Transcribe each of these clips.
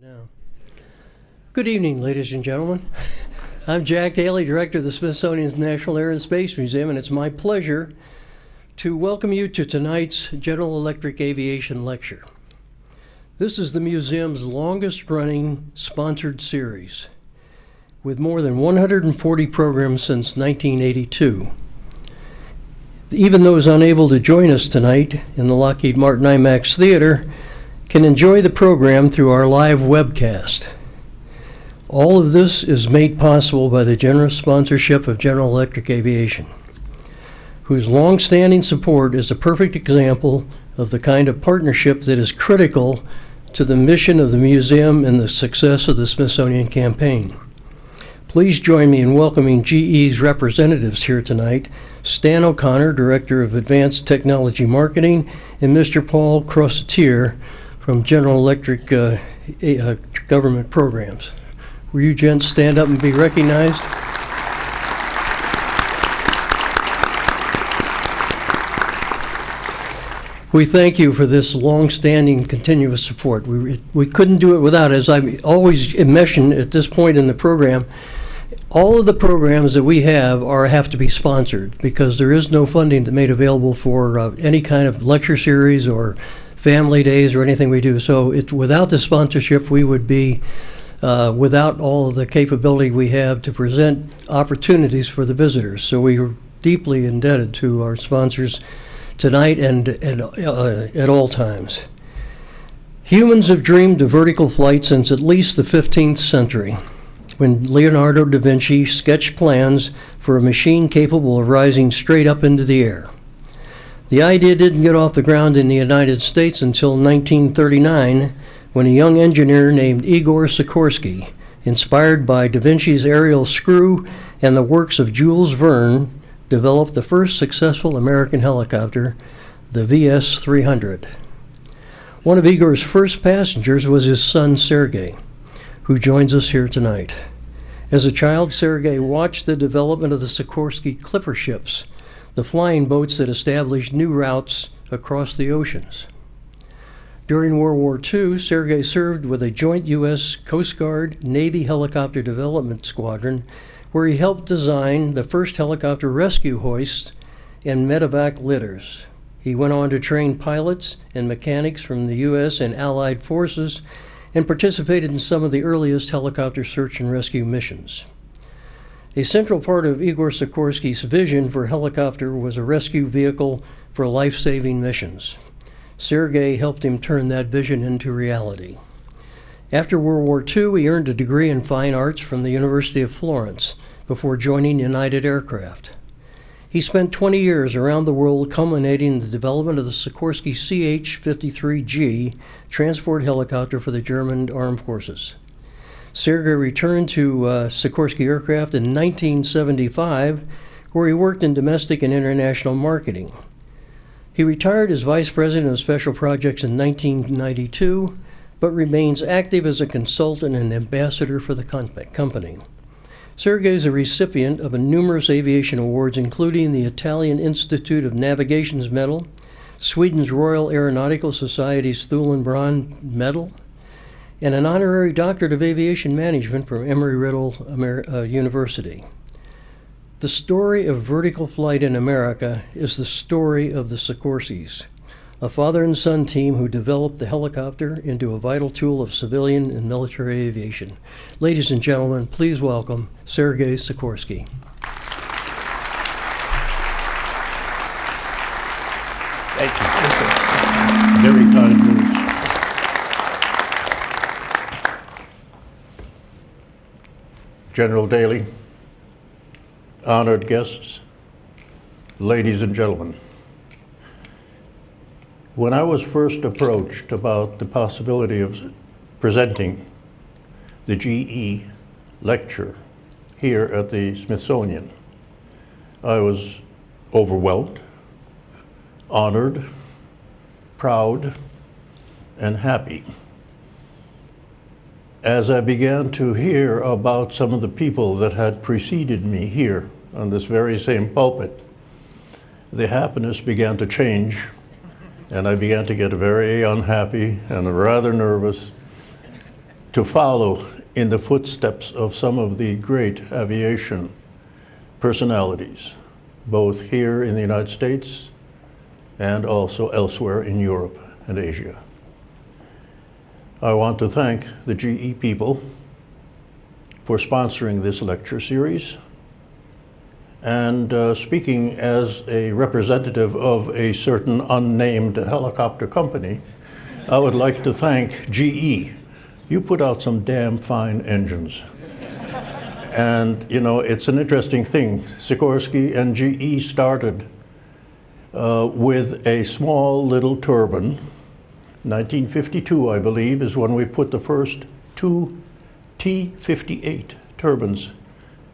Now, good evening, ladies and gentlemen. I'm Jack Daly, Director of the Smithsonian's National Air and Space Museum, and it's my pleasure to welcome you to tonight's General Electric Aviation Lecture. This is the museum's longest-running sponsored series, with more than 140 programs since 1982. Even those unable to join us tonight in the Lockheed Martin IMAX Theater can enjoy the program through our live webcast. All of this is made possible by the generous sponsorship of General Electric Aviation, whose long-standing support is a perfect example of the kind of partnership that is critical to the mission of the museum and the success of the Smithsonian campaign. Please join me in welcoming GE's representatives here tonight, Stan O'Connor, Director of Advanced Technology Marketing, and Mr. Paul Crossetier from General Electric Government Programs. Will you gents stand up and be recognized? We thank you for this long-standing continuous support. We couldn't do it without it. As I always mention at this point in the program, all of the programs that we have to be sponsored because there is no funding made available for any kind of lecture series or family days or anything we do. So without the sponsorship, we would be without all of the capability we have to present opportunities for the visitors. So we are deeply indebted to our sponsors tonight and at all times. Humans have dreamed of vertical flight since at least the 15th century, when Leonardo da Vinci sketched plans for a machine capable of rising straight up into the air. The idea didn't get off the ground in the United States until 1939, when a young engineer named Igor Sikorsky, inspired by da Vinci's aerial screw and the works of Jules Verne, developed the first successful American helicopter, the VS-300. One of Igor's first passengers was his son Sergei, who joins us here tonight. As a child, Sergei watched the development of the Sikorsky clipper ships, the flying boats that established new routes across the oceans. During World War II, Sergei served with a joint U.S. Coast Guard Navy Helicopter Development Squadron, where he helped design the first helicopter rescue hoists and medevac litters. He went on to train pilots and mechanics from the U.S. and Allied forces and participated in some of the earliest helicopter search and rescue missions. A central part of Igor Sikorsky's vision for helicopter was a rescue vehicle for life-saving missions. Sergei helped him turn that vision into reality. After World War II, he earned a degree in fine arts from the University of Florence before joining United Aircraft. He spent 20 years around the world culminating in the development of the Sikorsky CH-53G transport helicopter for the German Armed Forces. Sergei returned to Sikorsky Aircraft in 1975, where he worked in domestic and international marketing. He retired as Vice President of Special Projects in 1992, but remains active as a consultant and ambassador for the company. Sergei is a recipient of numerous aviation awards, including the Italian Institute of Navigation's Medal, Sweden's Royal Aeronautical Society's Thule Braun Medal, and an honorary doctorate of aviation management from Embry-Riddle University. The story of vertical flight in America is the story of the Sikorskys, a father and son team who developed the helicopter into a vital tool of civilian and military aviation. Ladies and gentlemen, please welcome Sergei Sikorsky. Thank you. Very kind words. General Daly, honored guests, ladies and gentlemen. When I was first approached about the possibility of presenting the GE lecture here at the Smithsonian, I was overwhelmed, honored, proud, and happy. As I began to hear about some of the people that had preceded me here on this very same pulpit, the happiness began to change, and I began to get very unhappy and rather nervous to follow in the footsteps of some of the great aviation personalities, both here in the United States and also elsewhere in Europe and Asia. I want to thank the GE people for sponsoring this lecture series. And speaking as a representative of a certain unnamed helicopter company, I would like to thank GE. You put out some damn fine engines. And you know, it's an interesting thing. Sikorsky and GE started with a small little turbine. 1952, I believe, is when we put the first two T-58 turbines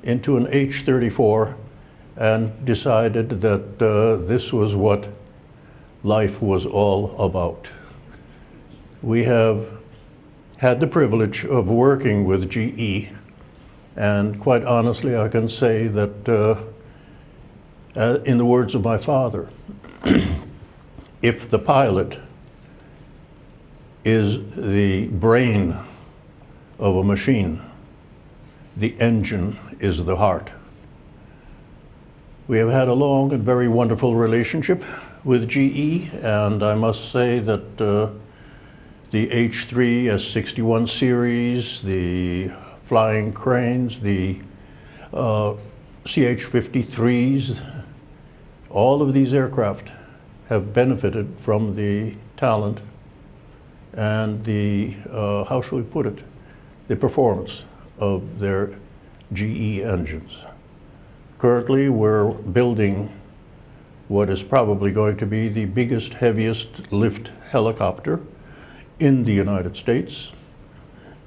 into an H-34 and decided that this was what life was all about. We have had the privilege of working with GE, and quite honestly, I can say that, in the words of my father, if the pilot is the brain of a machine, the engine is the heart. We have had a long and very wonderful relationship with GE, and I must say that the H-3 S-61 series, the flying cranes, the CH-53s, all of these aircraft have benefited from the talent and the, how shall we put it, the performance of their GE engines. Currently, we're building what is probably going to be the biggest, heaviest lift helicopter in the United States.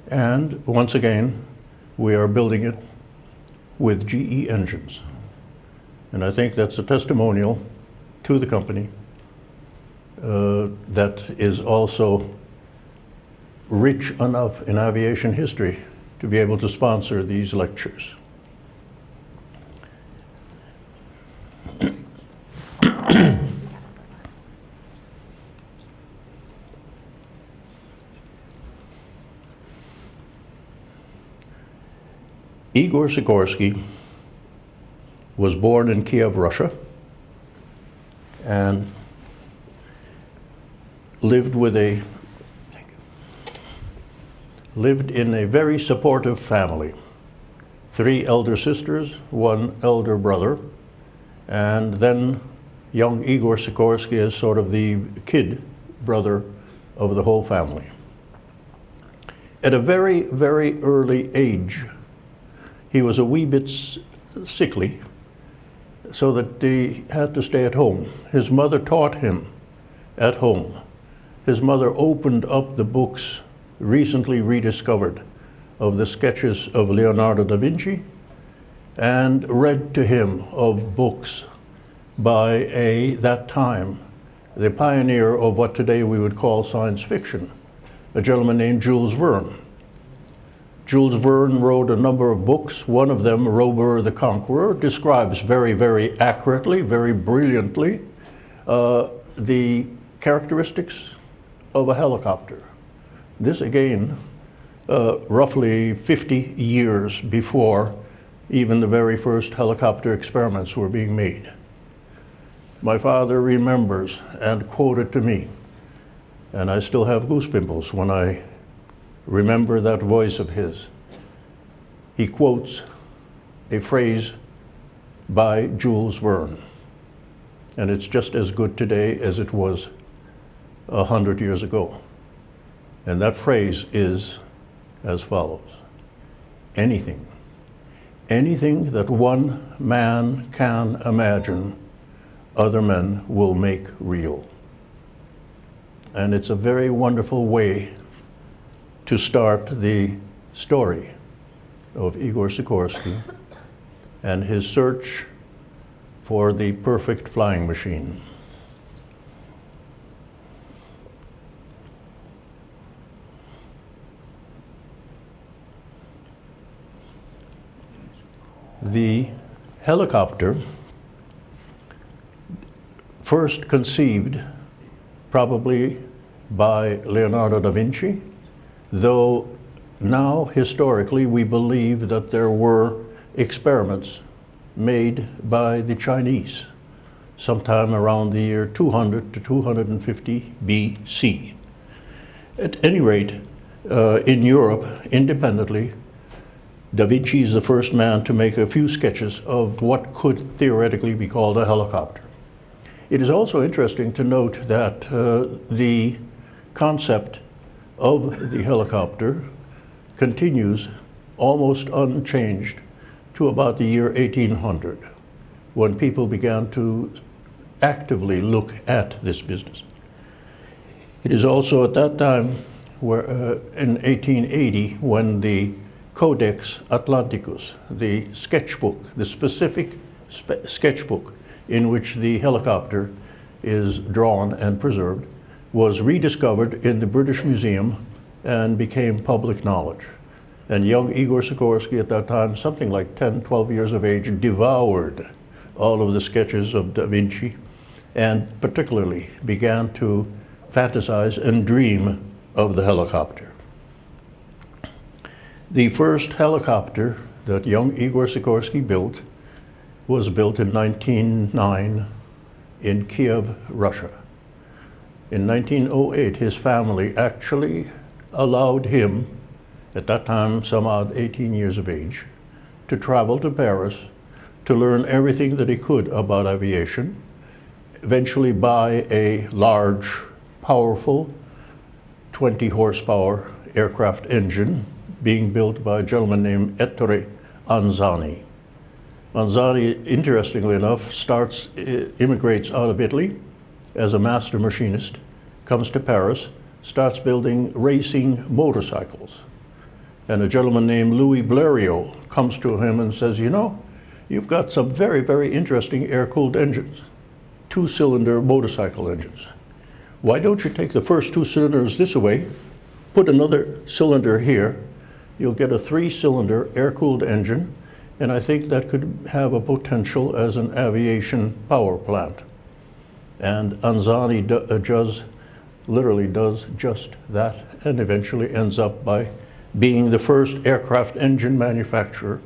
And once again, we are building it with GE engines. And I think that's a testimonial to the company that is also rich enough in aviation history to be able to sponsor these lectures. Igor Sikorsky was born in Kiev, Russia, and lived in a very supportive family. 3 elder sisters, 1 elder brother, and then young Igor Sikorsky is sort of the kid brother of the whole family. At a very, very early age, he was a wee bit sickly, so that he had to stay at home. His mother taught him at home. His mother opened up the books recently rediscovered of the sketches of Leonardo da Vinci and read to him of books by that time, the pioneer of what today we would call science fiction, a gentleman named Jules Verne. Jules Verne wrote a number of books. One of them, Robur the Conqueror, describes very, very accurately, very brilliantly, the characteristics of a helicopter. This again, roughly 50 years before even the very first helicopter experiments were being made. My father remembers and quoted to me, and I still have goose pimples when I remember that voice of his. He quotes a phrase by Jules Verne, and it's just as good today as it was 100 years ago. And that phrase is as follows: anything that one man can imagine, other men will make real. And it's a very wonderful way to start the story of Igor Sikorsky and his search for the perfect flying machine. The helicopter, first conceived probably by Leonardo da Vinci, though now, historically, we believe that there were experiments made by the Chinese sometime around the year 200 to 250 BC. At any rate, in Europe, independently, Da Vinci is the first man to make a few sketches of what could theoretically be called a helicopter. It is also interesting to note that the concept of the helicopter continues almost unchanged to about the year 1800, when people began to actively look at this business. It is also at that time, where, in 1880, when the Codex Atlanticus, the sketchbook, the specific sketchbook in which the helicopter is drawn and preserved, was rediscovered in the British Museum and became public knowledge. And young Igor Sikorsky at that time, something like 10, 12 years of age, devoured all of the sketches of Da Vinci and particularly began to fantasize and dream of the helicopter. The first helicopter that young Igor Sikorsky built was built in 1909 in Kiev, Russia. In 1908, his family actually allowed him, at that time some odd 18 years of age, to travel to Paris to learn everything that he could about aviation, eventually buy a large, powerful 20 horsepower aircraft engine being built by a gentleman named Ettore Anzani. Anzani, interestingly enough, immigrates out of Italy as a master machinist, comes to Paris, starts building racing motorcycles. And a gentleman named Louis Blériot comes to him and says, you know, you've got some very, very interesting air-cooled engines, two-cylinder motorcycle engines. Why don't you take the first two cylinders this way, put another cylinder here, you'll get a three-cylinder air-cooled engine, and I think that could have a potential as an aviation power plant. And Anzani literally does just that, and eventually ends up by being the first aircraft engine manufacturer,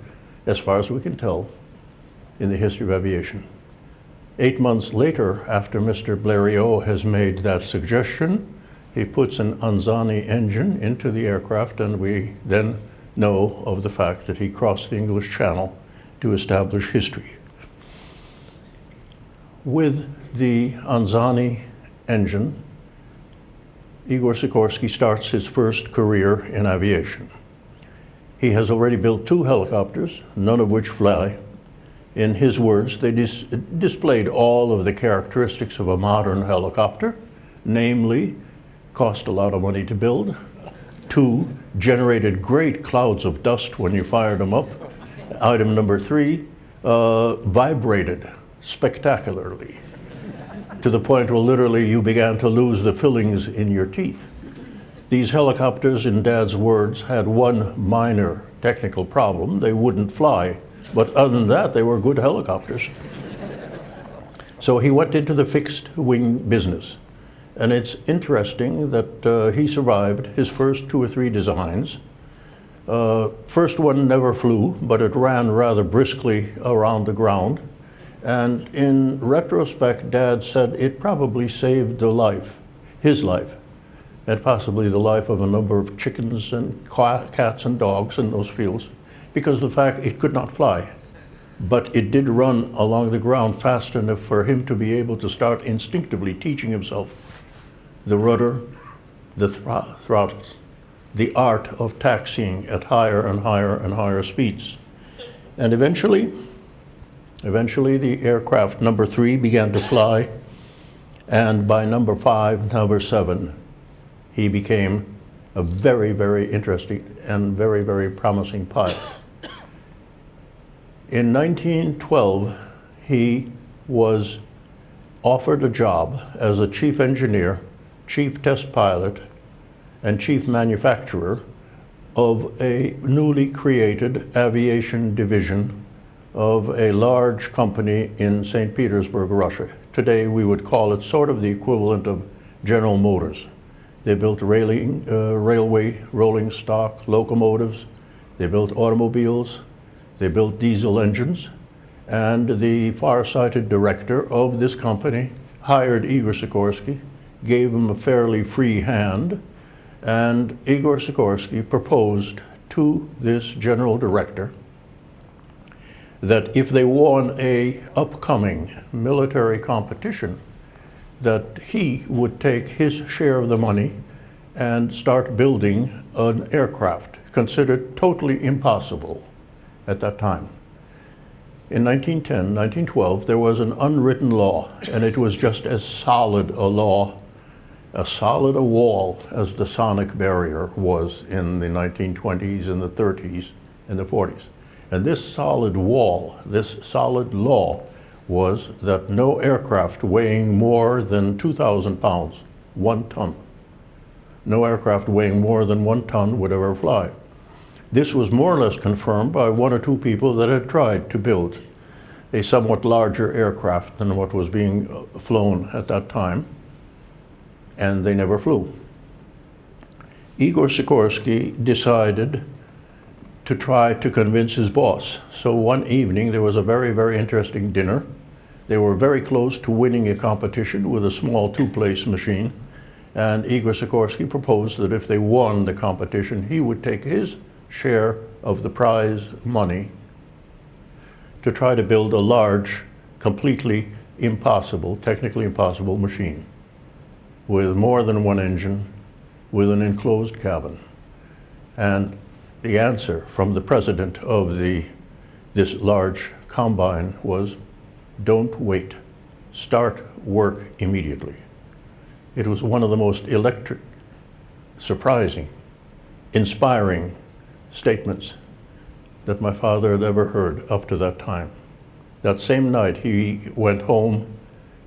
as far as we can tell, in the history of aviation. 8 months later, after Mr. Blériot has made that suggestion, he puts an Anzani engine into the aircraft, and we then know of the fact that he crossed the English Channel to establish history. With the Anzani engine, Igor Sikorsky starts his first career in aviation. He has already built 2 helicopters, none of which fly. In his words, they displayed all of the characteristics of a modern helicopter, namely, cost a lot of money to build, 2, generated great clouds of dust when you fired them up. Item number 3, vibrated spectacularly, to the point where literally you began to lose the fillings in your teeth. These helicopters, in Dad's words, had one minor technical problem: they wouldn't fly. But other than that, they were good helicopters. So he went into the fixed wing business. And it's interesting that he survived his first 2 or 3 designs. First one never flew, but it ran rather briskly around the ground. And in retrospect, Dad said it probably saved his life, and possibly the life of a number of chickens and cats and dogs in those fields, because of the fact it could not fly. But it did run along the ground fast enough for him to be able to start instinctively teaching himself the rudder, the throttles, the art of taxiing at higher and higher and higher speeds. And eventually the aircraft number 3 began to fly, and by number 5, number 7, he became a very, very interesting and very, very promising pilot. In 1912, he was offered a job as a chief engineer, chief test pilot, and chief manufacturer of a newly created aviation division of a large company in St. Petersburg, Russia. Today we would call it sort of the equivalent of General Motors. They built railway rolling stock locomotives. They built automobiles. They built diesel engines. And the far-sighted director of this company hired Igor Sikorsky, gave him a fairly free hand, and Igor Sikorsky proposed to this general director that if they won a upcoming military competition, that he would take his share of the money and start building an aircraft considered totally impossible at that time. In 1910, 1912, there was an unwritten law, and it was just as solid a law, as solid a wall as the sonic barrier was in the 1920s and the 30s and the 40s. And this solid wall, this solid law, was that no aircraft weighing more than 2,000 pounds, 1 ton, no aircraft weighing more than 1 ton would ever fly. This was more or less confirmed by 1 or 2 people that had tried to build a somewhat larger aircraft than what was being flown at that time, and they never flew. Igor Sikorsky decided to try to convince his boss. So one evening there was a very, very interesting dinner. They were very close to winning a competition with a small 2-place machine, and Igor Sikorsky proposed that if they won the competition, he would take his share of the prize money to try to build a large, completely impossible, technically impossible machine with more than 1 engine, with an enclosed cabin. And the answer from the president of this large combine was, "Don't wait, start work immediately." It was one of the most electric, surprising, inspiring statements that my father had ever heard up to that time. That same night he went home,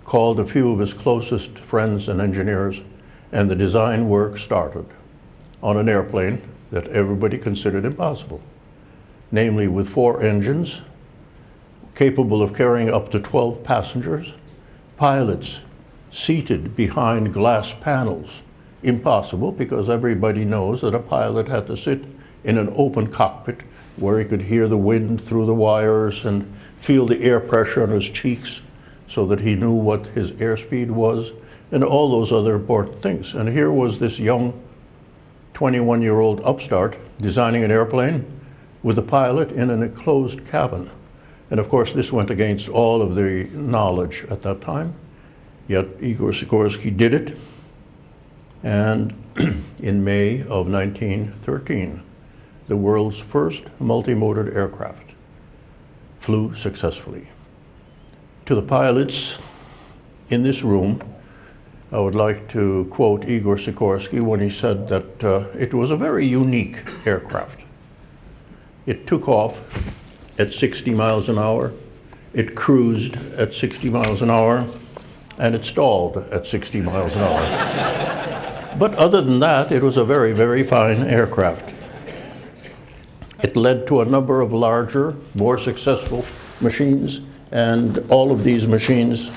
called a few of his closest friends and engineers, and the design work started on an airplane that everybody considered impossible, namely with 4 engines, capable of carrying up to 12 passengers, pilots seated behind glass panels. Impossible, because everybody knows that a pilot had to sit in an open cockpit where he could hear the wind through the wires and feel the air pressure on his cheeks so that he knew what his airspeed was, and all those other important things. And here was this young 21-year-old upstart designing an airplane with a pilot in an enclosed cabin. And of course, this went against all of the knowledge at that time. Yet Igor Sikorsky did it. And in May of 1913, the world's first multi-motored aircraft flew successfully. To the pilots in this room, I would like to quote Igor Sikorsky when he said that it was a very unique aircraft. It took off at 60 miles an hour, it cruised at 60 miles an hour, and it stalled at 60 miles an hour. But other than that, it was a very, very fine aircraft. It led to a number of larger, more successful machines, and all of these machines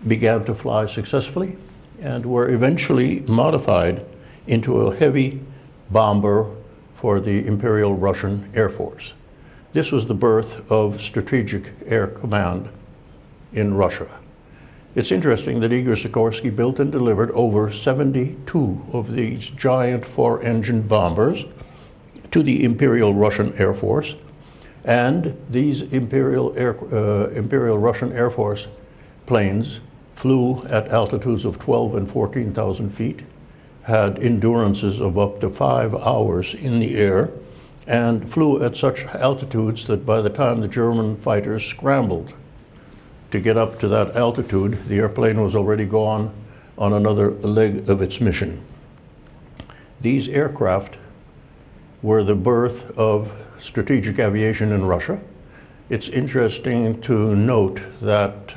began to fly successfully and were eventually modified into a heavy bomber for the Imperial Russian Air Force. This was the birth of Strategic Air Command in Russia. It's interesting that Igor Sikorsky built and delivered over 72 of these giant 4-engine bombers to the Imperial Russian Air Force, and these Imperial Russian Air Force planes flew at altitudes of 12 and 14,000 feet, had endurances of up to 5 hours in the air, and flew at such altitudes that by the time the German fighters scrambled to get up to that altitude, the airplane was already gone on another leg of its mission. These aircraft were the birth of strategic aviation in Russia. It's interesting to note that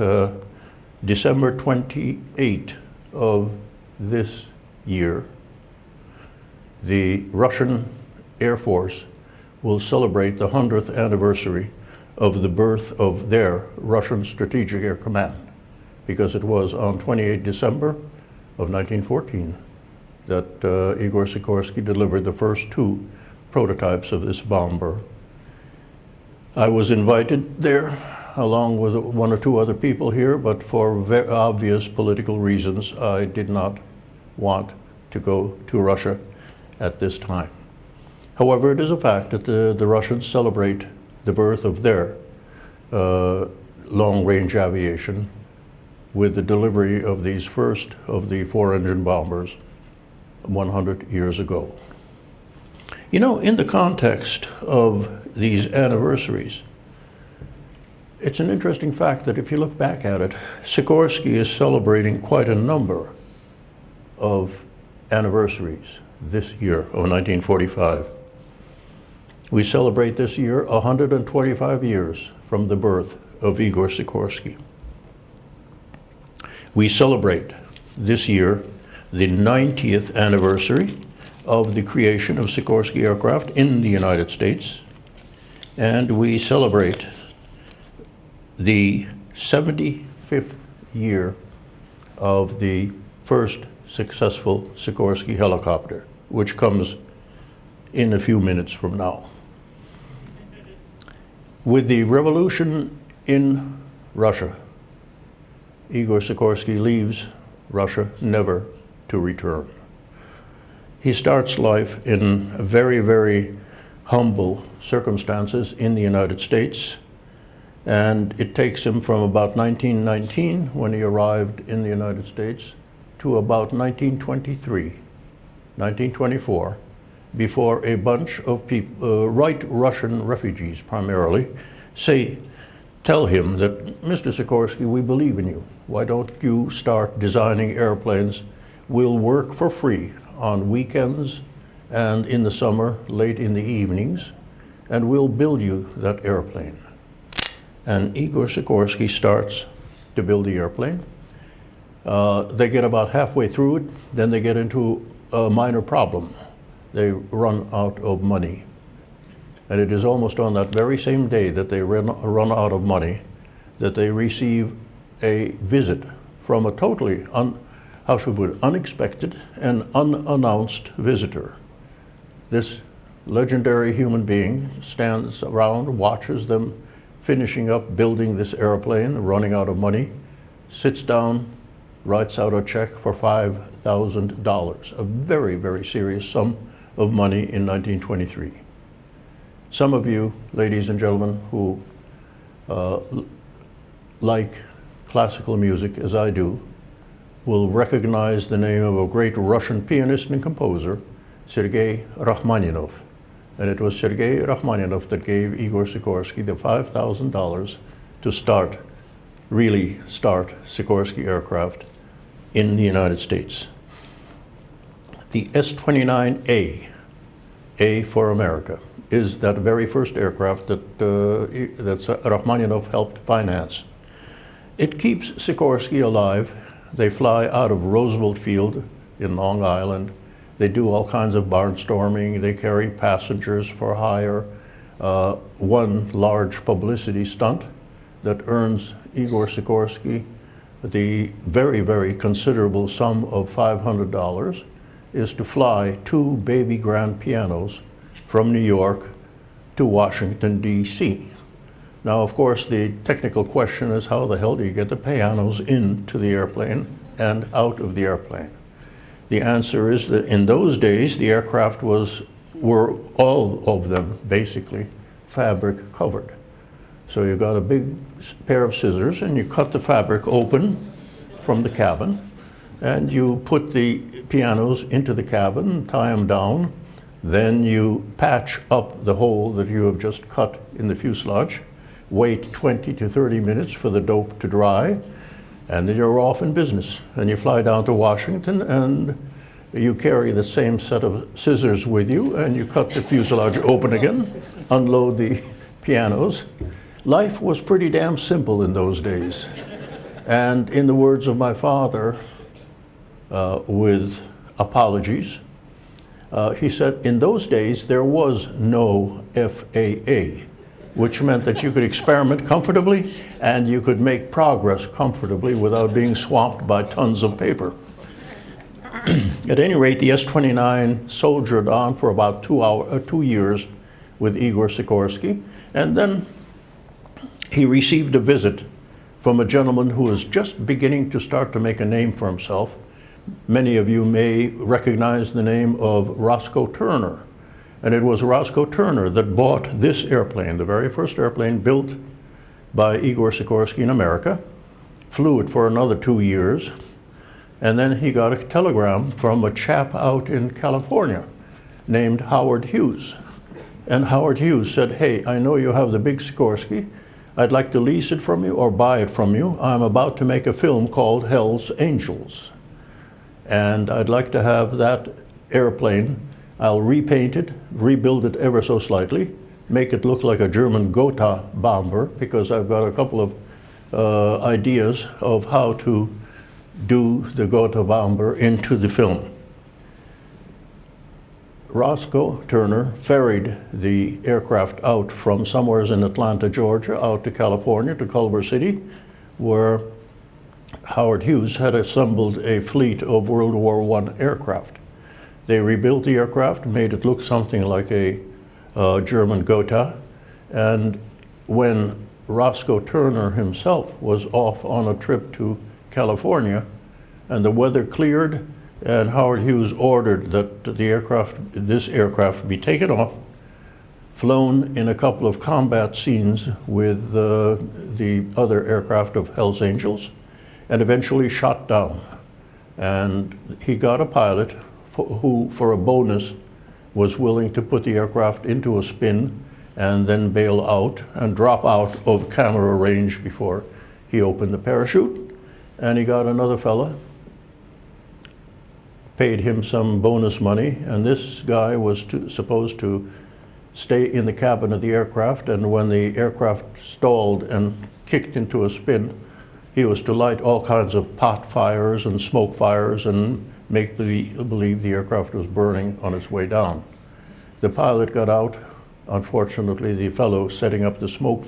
December 28 of this year, the Russian Air Force will celebrate the 100th anniversary of the birth of their Russian Strategic Air Command, because it was on 28 December of 1914 that Igor Sikorsky delivered the first 2 prototypes of this bomber. I was invited there along with 1 or 2 other people here, but for very obvious political reasons, I did not want to go to Russia at this time. However, it is a fact that the Russians celebrate the birth of their long-range aviation with the delivery of these first of the 4-engine bombers 100 years ago. You know, in the context of these anniversaries, it's an interesting fact that if you look back at it, Sikorsky is celebrating quite a number of anniversaries this year of 1945. We celebrate this year 125 years from the birth of Igor Sikorsky. We celebrate this year the 90th anniversary of the creation of Sikorsky Aircraft in the United States, and we celebrate the 75th year of the first successful Sikorsky helicopter, which comes in a few minutes from now. With the revolution in Russia, Igor Sikorsky leaves Russia never to return. He starts life in very, very humble circumstances in the United States, and it takes him from about 1919, when he arrived in the United States, to about 1923, 1924, before a bunch of people, white Russian refugees primarily, tell him that, Mr. Sikorsky, we believe in you. Why don't you start designing airplanes? We'll work for free on weekends and in the summer, late in the evenings, and we'll build you that airplane. And Igor Sikorsky starts to build the airplane. They get about halfway through it, then they get into a minor problem. They run out of money. And it is almost on that very same day that they run out of money that they receive a visit from a totally, unexpected and unannounced visitor. This legendary human being stands around, watches them finishing up building this airplane, running out of money, sits down, writes out a check for $5,000, a very, very serious sum of money in 1923. Some of you, ladies and gentlemen, who like classical music as I do, will recognize the name of a great Russian pianist and composer, Sergei Rachmaninoff. And it was Sergei Rachmaninoff that gave Igor Sikorsky the $5,000 to really start Sikorsky Aircraft in the United States. The S-29A, A for America, is that very first aircraft that Rachmaninoff helped finance. It keeps Sikorsky alive. They fly out of Roosevelt Field in Long Island. They do all kinds of barnstorming. They carry passengers for hire. One large publicity stunt that earns Igor Sikorsky the very, very considerable sum of $500 is to fly 2 baby grand pianos from New York to Washington, D.C. Now, of course, the technical question is, how the hell do you get the pianos into the airplane and out of the airplane? The answer is that in those days, the aircraft were all of them basically fabric covered. So you got a big pair of scissors and you cut the fabric open from the cabin, and you put the pianos into the cabin, tie them down, then you patch up the hole that you have just cut in the fuselage, wait 20 to 30 minutes for the dope to dry, and then you're off in business. And you fly down to Washington and you carry the same set of scissors with you, and you cut the fuselage open again, unload the pianos. Life was pretty damn simple in those days. And in the words of my father, with apologies, he said, in those days there was no FAA, which meant that you could experiment comfortably and you could make progress comfortably without being swamped by tons of paper. At any rate, the S-29 soldiered on for about 2 years with Igor Sikorsky, and then he received a visit from a gentleman who was just beginning to start to make a name for himself. Many of you may recognize the name of Roscoe Turner. And it was Roscoe Turner that bought this airplane, the very first airplane built by Igor Sikorsky in America, flew it for another 2 years, and then he got a telegram from a chap out in California named Howard Hughes. And Howard Hughes said, "Hey, I know you have the big Sikorsky. I'd like to lease it from you or buy it from you. I'm about to make a film called Hell's Angels. And I'd like to have that airplane. I'll repaint it, rebuild it ever so slightly, make it look like a German Gotha bomber, because I've got a couple of ideas of how to do the Gotha bomber into the film." Roscoe Turner ferried the aircraft out from somewhere in Atlanta, Georgia, out to California, to Culver City, where Howard Hughes had assembled a fleet of World War I aircraft. They rebuilt the aircraft, made it look something like a German Gotha, and when Roscoe Turner himself was off on a trip to California, and the weather cleared, and Howard Hughes ordered that this aircraft be taken off, flown in a couple of combat scenes with the other aircraft of Hell's Angels, and eventually shot down. And he got a pilot who, for a bonus, was willing to put the aircraft into a spin and then bail out and drop out of camera range before he opened the parachute. And he got another fella, paid him some bonus money, and this guy was supposed to stay in the cabin of the aircraft, and when the aircraft stalled and kicked into a spin, he was to light all kinds of pot fires and smoke fires and make believe the aircraft was burning on its way down. The pilot got out. Unfortunately, the fellow setting up the smoke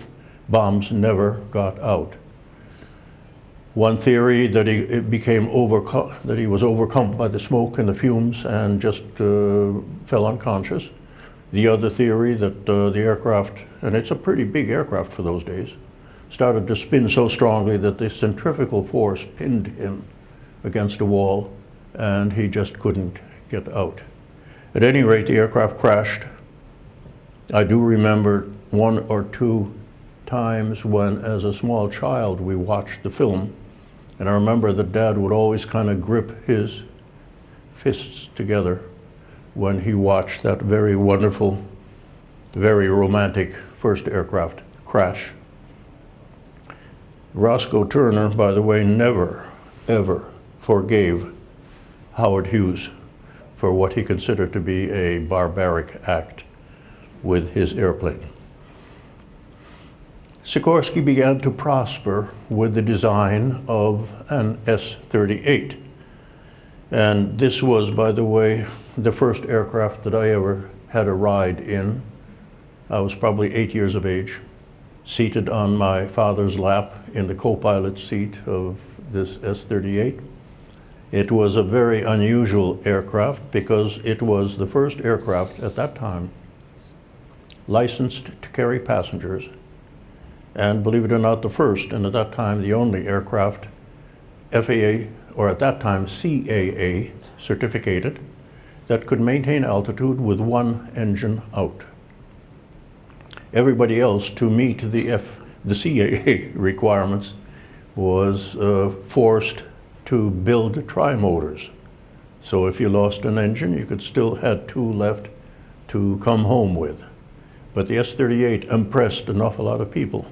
bombs never got out. One theory that he was overcome by the smoke and the fumes and just fell unconscious. The other theory that the aircraft, and it's a pretty big aircraft for those days, started to spin so strongly that the centrifugal force pinned him against a wall, and he just couldn't get out. At any rate, the aircraft crashed. I do remember 1 or 2 times when, as a small child, we watched the film. And I remember that Dad would always kind of grip his fists together when he watched that very wonderful, very romantic first aircraft crash. Roscoe Turner, by the way, never, ever forgave Howard Hughes for what he considered to be a barbaric act with his airplane. Sikorsky began to prosper with the design of an S-38. And this was, by the way, the first aircraft that I ever had a ride in. I was probably 8 years of age, seated on my father's lap in the co-pilot seat of this S-38. It was a very unusual aircraft because it was the first aircraft at that time licensed to carry passengers, and believe it or not, the first, and at that time the only aircraft FAA, or at that time CAA, certificated, that could maintain altitude with one engine out. Everybody else, to meet the CAA requirements, was forced to build tri-motors. So if you lost an engine, you could still have 2 left to come home with. But the S-38 impressed an awful lot of people.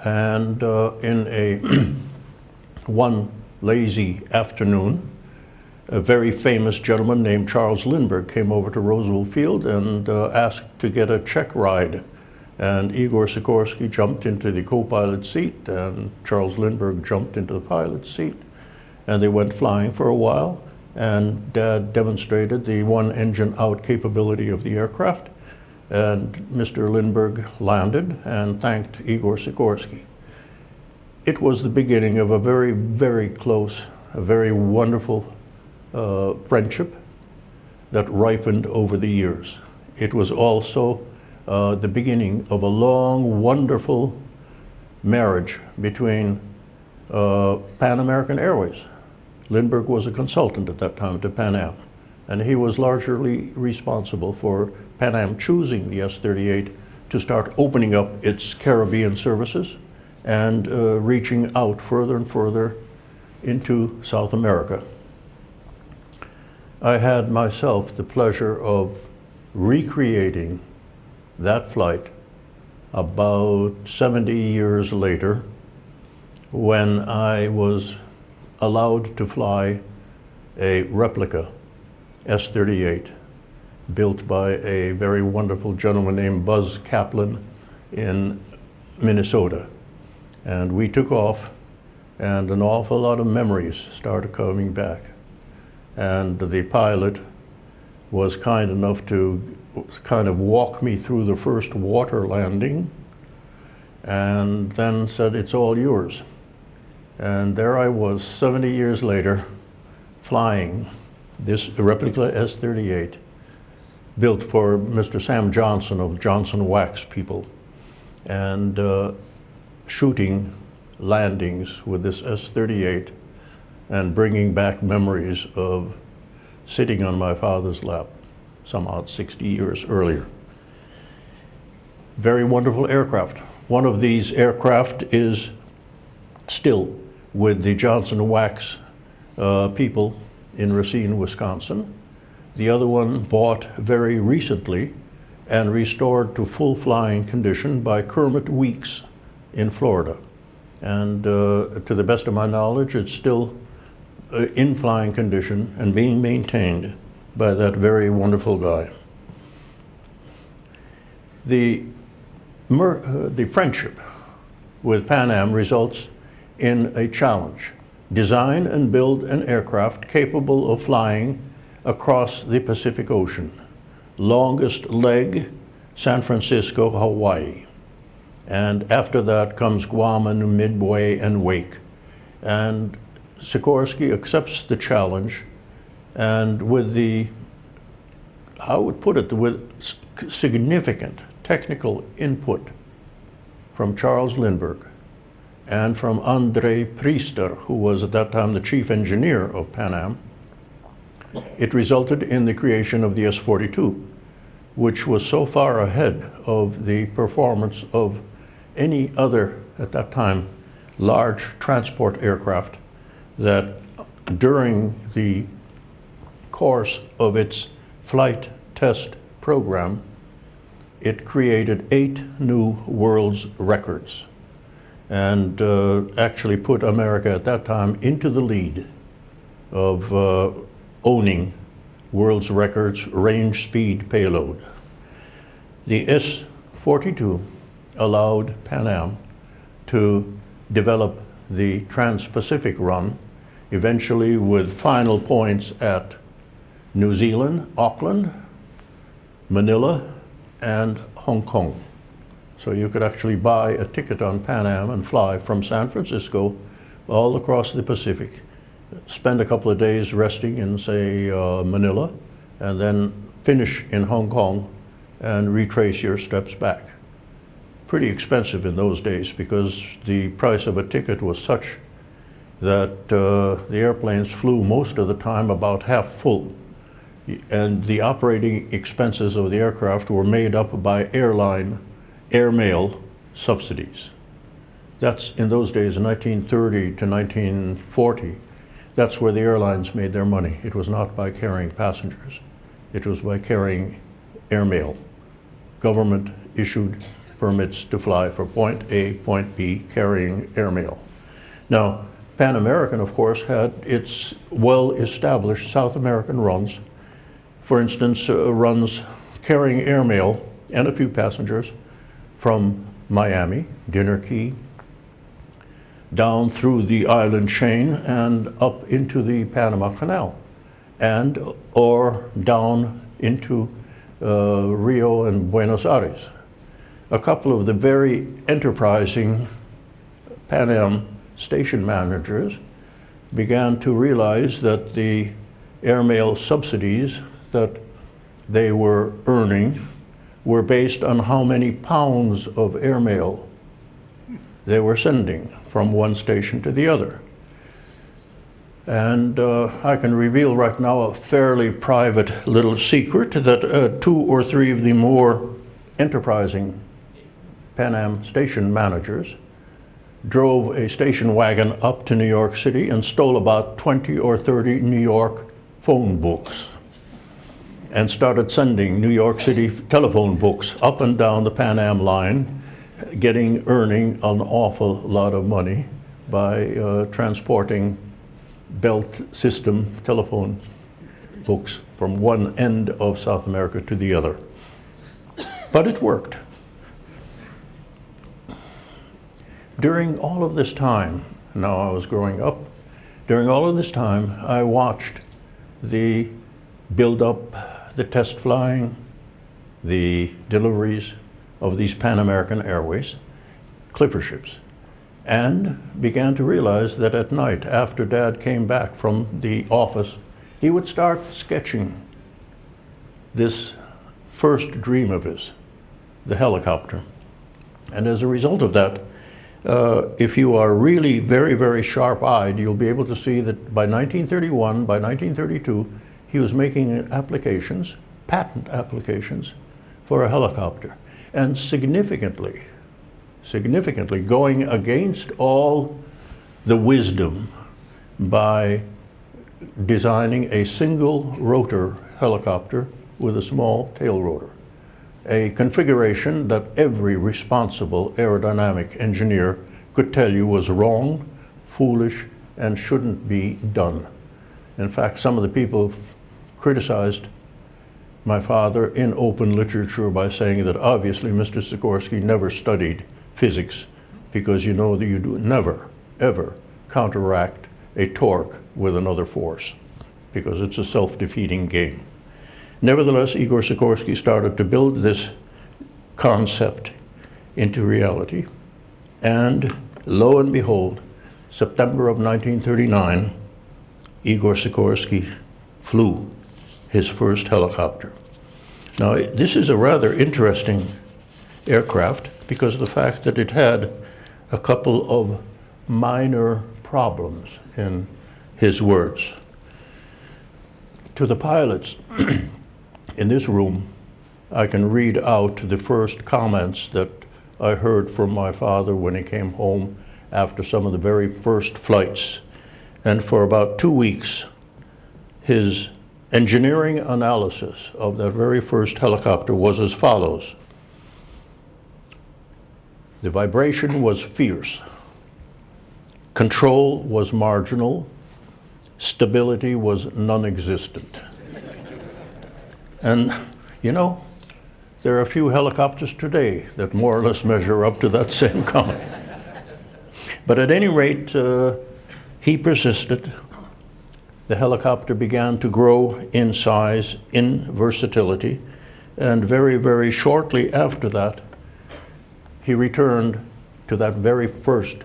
And in a one lazy afternoon, a very famous gentleman named Charles Lindbergh came over to Roosevelt Field and asked to get a check ride. And Igor Sikorsky jumped into the co-pilot seat, and Charles Lindbergh jumped into the pilot seat, and they went flying for a while, and Dad demonstrated the one engine out capability of the aircraft, and Mr. Lindbergh landed and thanked Igor Sikorsky. It was the beginning of a very, very close a very wonderful friendship that ripened over the years. It was also the beginning of a long, wonderful marriage between Pan American Airways. Lindbergh was a consultant at that time to Pan Am, and he was largely responsible for Pan Am choosing the S-38 to start opening up its Caribbean services and reaching out further and further into South America. I had myself the pleasure of recreating that flight about 70 years later, when I was allowed to fly a replica S-38 built by a very wonderful gentleman named Buzz Kaplan in Minnesota. And we took off, and an awful lot of memories started coming back. And the pilot was kind enough to kind of walk me through the first water landing, and then said, "It's all yours." And there I was 70 years later, flying this replica S-38 built for Mr. Sam Johnson of Johnson Wax people, and shooting landings with this S-38 and bringing back memories of sitting on my father's lap some odd 60 years earlier. Very wonderful aircraft. One of these aircraft is still with the Johnson Wax people in Racine, Wisconsin. The other one bought very recently and restored to full flying condition by Kermit Weeks in Florida. And to the best of my knowledge, it's still in flying condition and being maintained by that very wonderful guy. The friendship with Pan Am results in a challenge: design and build an aircraft capable of flying across the Pacific Ocean. Longest leg, San Francisco, Hawaii. And after that comes Guam and Midway and Wake. And Sikorsky accepts the challenge, and with the, I would put it, with significant technical input from Charles Lindbergh and from Andre Priester, who was at that time the chief engineer of Pan Am, it resulted in the creation of the S-42, which was so far ahead of the performance of any other, at that time, large transport aircraft, that during the course of its flight test program, it created 8 new world's records, and actually put America at that time into the lead of owning world's records range, speed, payload. The S-42 allowed Pan Am to develop the Trans-Pacific run, eventually with final points at New Zealand, Auckland, Manila, and Hong Kong. So you could actually buy a ticket on Pan Am and fly from San Francisco all across the Pacific, spend a couple of days resting in, say, Manila, and then finish in Hong Kong and retrace your steps back. Pretty expensive in those days, because the price of a ticket was such that the airplanes flew most of the time about half full, and the operating expenses of the aircraft were made up by airmail subsidies. That's in those days, 1930 to 1940. That's where the airlines made their money. It was not by carrying passengers. It was by carrying airmail. Government issued permits to fly for point A, point B, carrying airmail. Now, Pan American, of course, had its well-established South American runs. For instance, runs carrying airmail and a few passengers from Miami, Dinner Key, down through the island chain and up into the Panama Canal, and or down into Rio and Buenos Aires. A couple of the very enterprising Pan Am station managers began to realize that the airmail subsidies that they were earning were based on how many pounds of airmail they were sending from one station to the other. And I can reveal right now a fairly private little secret that 2 or 3 of the more enterprising Pan Am station managers drove a station wagon up to New York City and stole about 20 or 30 New York phone books and started sending New York City telephone books up and down the Pan Am line, earning an awful lot of money by transporting belt system telephone books from one end of South America to the other. But it worked. During all of this time, now I was growing up, during all of this time, I watched the build-up, the test flying, the deliveries of these Pan American Airways clipper ships, and began to realize that at night, after Dad came back from the office, he would start sketching this first dream of his, the helicopter. And as a result of that, if you are really very, very sharp-eyed, you'll be able to see that by 1931, by 1932, he was making applications, patent applications, for a helicopter. And significantly going against all the wisdom by designing a single rotor helicopter with a small tail rotor, a configuration that every responsible aerodynamic engineer could tell you was wrong, foolish, and shouldn't be done. In fact, some of the people criticized my father in open literature by saying that obviously Mr. Sikorsky never studied physics, because you know that you do never, ever counteract a torque with another force, because it's a self-defeating game. Nevertheless, Igor Sikorsky started to build this concept into reality, and lo and behold, September of 1939, Igor Sikorsky flew his first helicopter. Now, this is a rather interesting aircraft because of the fact that it had a couple of minor problems, in his words. To the pilots in this room, I can read out the first comments that I heard from my father when he came home after some of the very first flights. And for about 2 weeks, his engineering analysis of that very first helicopter was as follows. The vibration was fierce. Control was marginal. Stability was non-existent. And, you know, there are a few helicopters today that more or less measure up to that same comment. But at any rate, he persisted. The helicopter began to grow in size, in versatility, and very, very shortly after that, he returned to that very first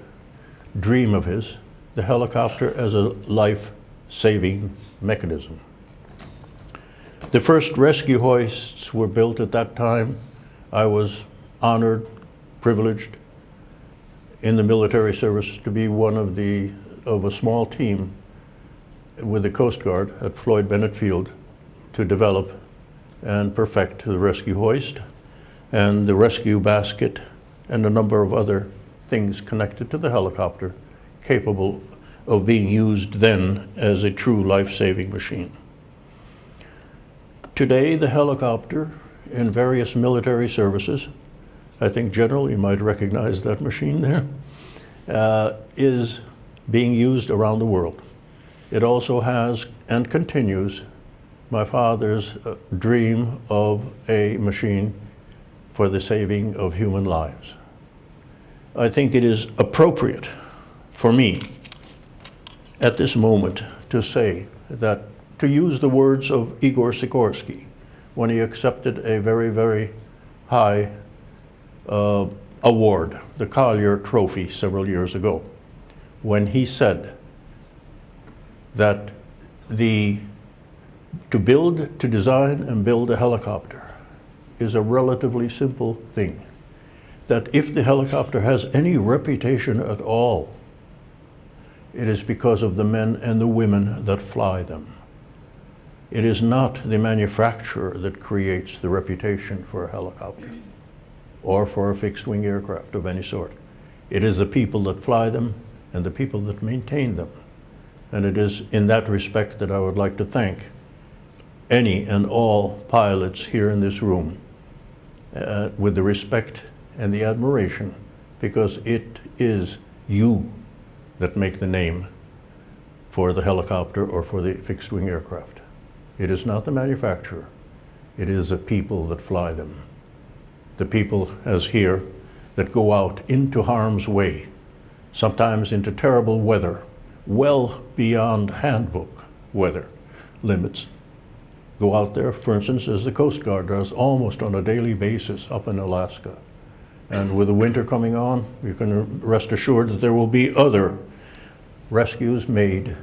dream of his, the helicopter as a life-saving mechanism. The first rescue hoists were built at that time. I was honored, privileged in the military service to be one of a small team with the Coast Guard at Floyd Bennett Field to develop and perfect the rescue hoist and the rescue basket and a number of other things connected to the helicopter capable of being used then as a true life-saving machine. Today, the helicopter in various military services, I think General, you might recognize that machine there, is being used around the world. It also has and continues my father's dream of a machine for the saving of human lives. I think it is appropriate for me at this moment to say that, to use the words of Igor Sikorsky when he accepted a very, very high award, the Collier Trophy, several years ago, when he said, that to design and build a helicopter is a relatively simple thing. That if the helicopter has any reputation at all, it is because of the men and the women that fly them. It is not the manufacturer that creates the reputation for a helicopter or for a fixed-wing aircraft of any sort. It is the people that fly them and the people that maintain them. And it is in that respect that I would like to thank any and all pilots here in this room with the respect and the admiration, because it is you that make the name for the helicopter or for the fixed-wing aircraft. It is not the manufacturer. It is the people that fly them. The people, as here, that go out into harm's way, sometimes into terrible weather, well beyond handbook weather limits. Go out there, for instance, as the Coast Guard does almost on a daily basis up in Alaska. And with the winter coming on, you can rest assured that there will be other rescues made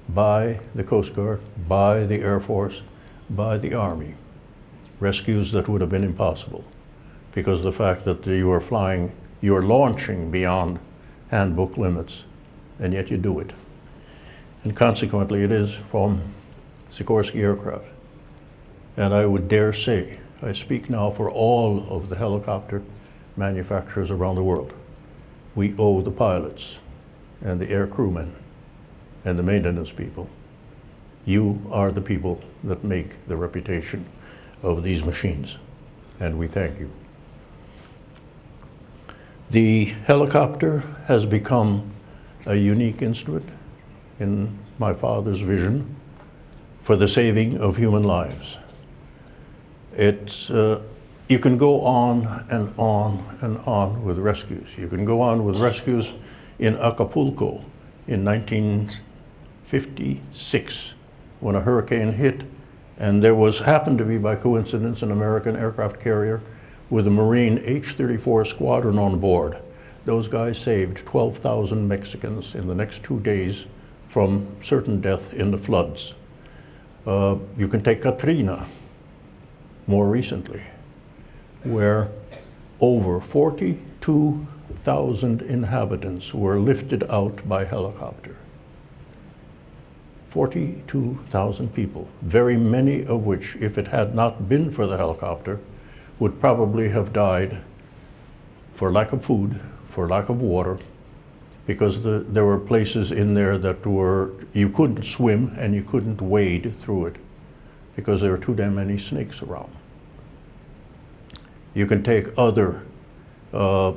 by the Coast Guard, by the Air Force, by the Army. Rescues that would have been impossible because of the fact that you are launching beyond handbook limits, and yet you do it. And consequently, it is from Sikorsky Aircraft. And I would dare say, I speak now for all of the helicopter manufacturers around the world. We owe the pilots and the air crewmen and the maintenance people. You are the people that make the reputation of these machines, and we thank you. The helicopter has become a unique instrument in my father's vision for the saving of human lives. You can go on and on and on with rescues. You can go on with rescues in Acapulco in 1956 when a hurricane hit, and there happened to be, by coincidence, an American aircraft carrier with a Marine H-34 squadron on board. Those guys saved 12,000 Mexicans in the next 2 days from certain death in the floods. You can take Katrina more recently, where over 42,000 inhabitants were lifted out by helicopter. 42,000 people, very many of which, if it had not been for the helicopter, would probably have died for lack of food, for lack of water, because there were places in there that you couldn't swim and you couldn't wade through it because there were too damn many snakes around. You can take other, for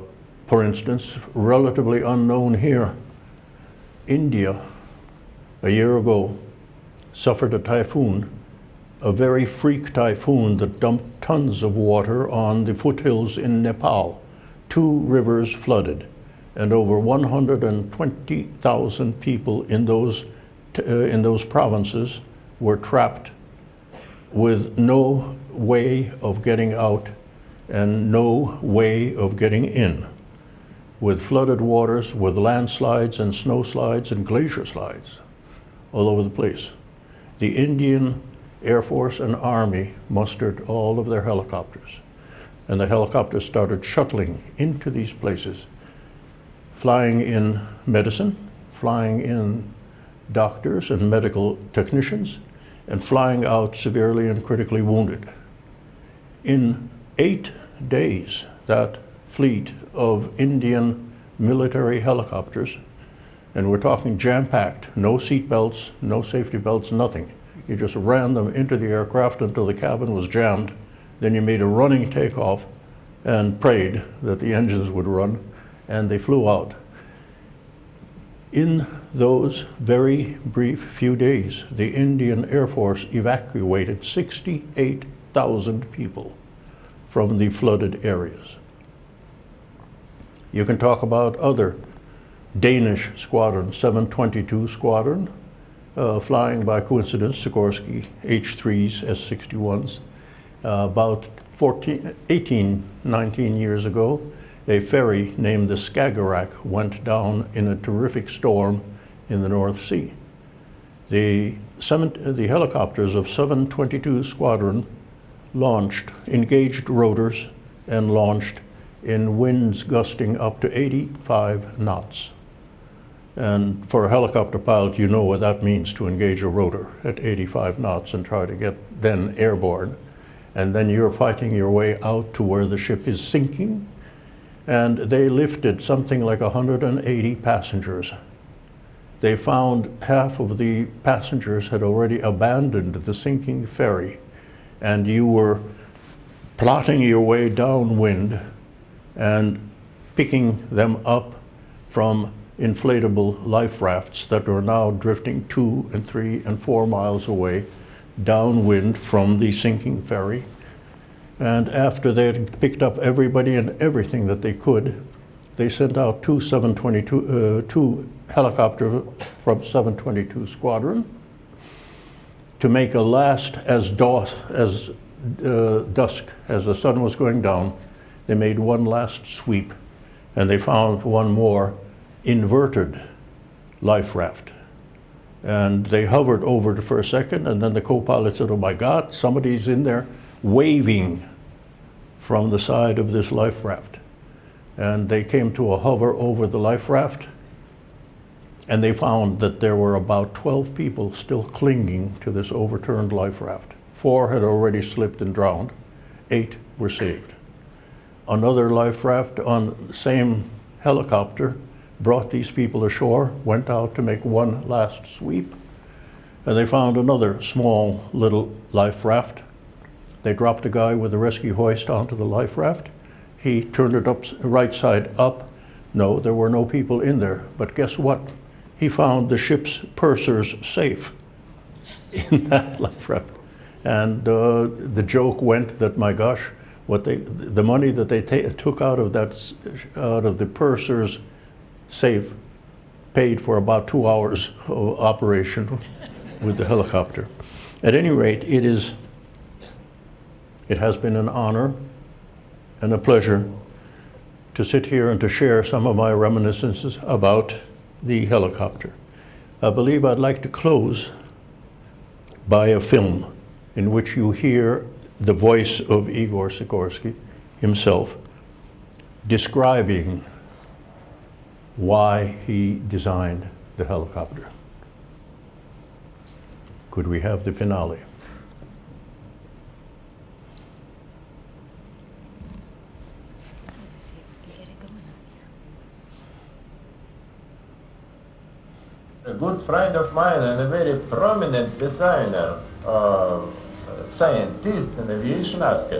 instance, relatively unknown here, India, a year ago, suffered a typhoon, a very freak typhoon that dumped tons of water on the foothills in Nepal. 2 rivers flooded, and over 120,000 people in those provinces were trapped with no way of getting out and no way of getting in, with flooded waters, with landslides and snowslides and glacier slides all over the place. The Indian Air Force and Army mustered all of their helicopters, and the helicopters started shuttling into these places, flying in medicine, flying in doctors and medical technicians, and flying out severely and critically wounded. In 8 days, that fleet of Indian military helicopters, and we're talking jam-packed, no seat belts, no safety belts, nothing. You just ran them into the aircraft until the cabin was jammed. Then you made a running takeoff and prayed that the engines would run, and they flew out. In those very brief few days, the Indian Air Force evacuated 68,000 people from the flooded areas. You can talk about other Danish squadron, 722 squadron, flying by coincidence Sikorsky H-3s, S-61s. About 19 years ago, a ferry named the Skagerrak went down in a terrific storm in the North Sea. The helicopters of 722 Squadron engaged rotors and launched in winds gusting up to 85 knots. And for a helicopter pilot, you know what that means, to engage a rotor at 85 knots and try to get then airborne. And then you're fighting your way out to where the ship is sinking. And they lifted something like 180 passengers. They found half of the passengers had already abandoned the sinking ferry, and you were plotting your way downwind and picking them up from inflatable life rafts that are now drifting 2 and 3 and 4 miles away downwind from the sinking ferry. And after they had picked up everybody and everything that they could, they sent out two helicopters from 722 Squadron to make a last, as dusk, as the sun was going down. They made one last sweep, and they found one more inverted life raft. And they hovered over it for a second, and then the co-pilot said, "Oh my God, somebody's in there waving from the side of this life raft." And they came to a hover over the life raft, and they found that there were about 12 people still clinging to this overturned life raft. 4 had already slipped and drowned. 8 were saved. Another life raft on the same helicopter brought these people ashore, went out to make one last sweep, and they found another small little life raft. They dropped a guy with a rescue hoist onto the life raft. He turned it up, right side up. No, there were no people in there. But guess what? He found the ship's purser's safe in that life raft. And the joke went that, my gosh, the money that they took out of the purser's safe paid for about 2 hours of operation with the helicopter. At any rate, it has been an honor and a pleasure to sit here and to share some of my reminiscences about the helicopter. I believe I'd like to close by a film in which you hear the voice of Igor Sikorsky himself describing why he designed the helicopter. Could we have the finale? A good friend of mine and a very prominent designer, scientist and aviation asked,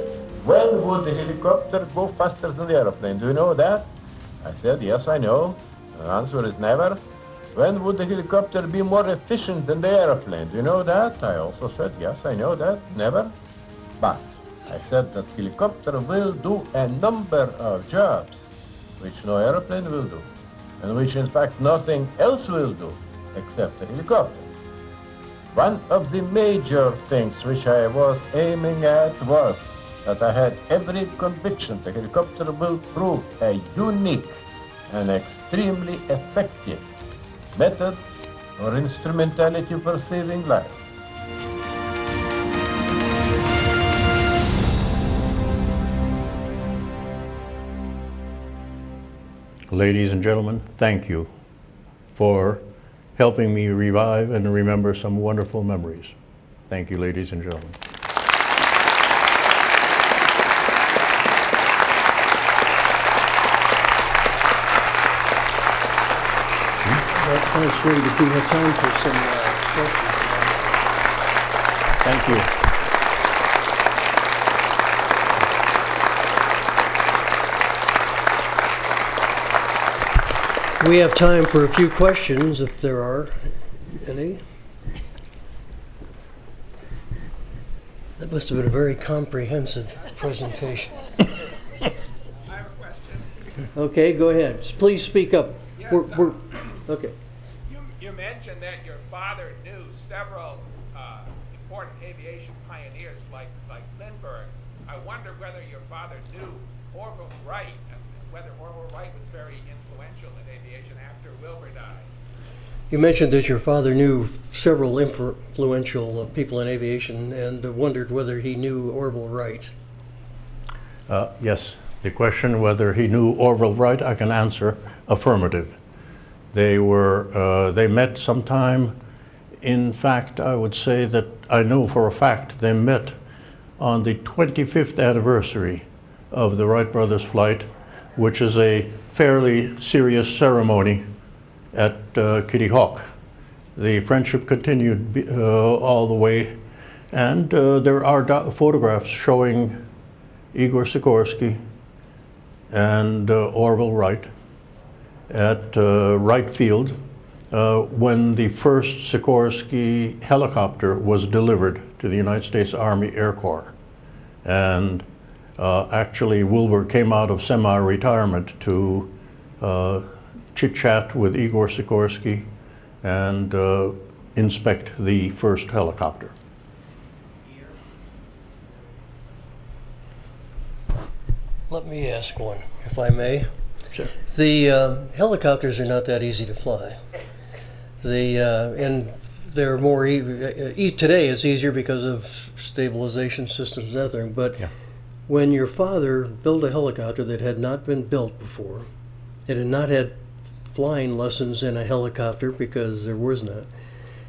when would the helicopter go faster than the airplane? Do you know that? I said, yes, I know. The answer is never. When would the helicopter be more efficient than the airplane? Do you know that? I also said, yes, I know that. Never. But I said that helicopter will do a number of jobs which no airplane will do, and which in fact nothing else will do except the helicopter. One of the major things which I was aiming at was that I had every conviction the helicopter will prove a unique and extremely effective method or instrumentality for saving lives. Ladies and gentlemen, thank you for helping me revive and remember some wonderful memories. Thank you, ladies and gentlemen. Thanks, Ray. Do we have time for some questions? Thank you. We have time for a few questions, if there are any. That must have been a very comprehensive presentation. I have a question. Okay, go ahead. Please speak up. Yes, Okay. You mentioned that your father knew several important aviation pioneers like Lindbergh. I wonder whether your father knew Orville Wright, and whether Orville Wright was very influential in aviation after Wilbur died. You mentioned that your father knew several influential people in aviation and wondered whether he knew Orville Wright. Yes, the question whether he knew Orville Wright, I can answer affirmative. They met sometime. In fact, I would say that I know for a fact they met on the 25th anniversary of the Wright brothers' flight, which is a fairly serious ceremony at Kitty Hawk. The friendship continued all the way, and there are photographs showing Igor Sikorsky and Orville Wright at Wright Field when the first Sikorsky helicopter was delivered to the United States Army Air Corps. And actually Wilbur came out of semi-retirement to chit-chat with Igor Sikorsky and inspect the first helicopter. Let me ask one, if I may. Sure. The helicopters are not that easy to fly. And they're more, today it's easier because of stabilization systems and everything, but Yeah. when your father built a helicopter that had not been built before, it had not had flying lessons in a helicopter because there was none,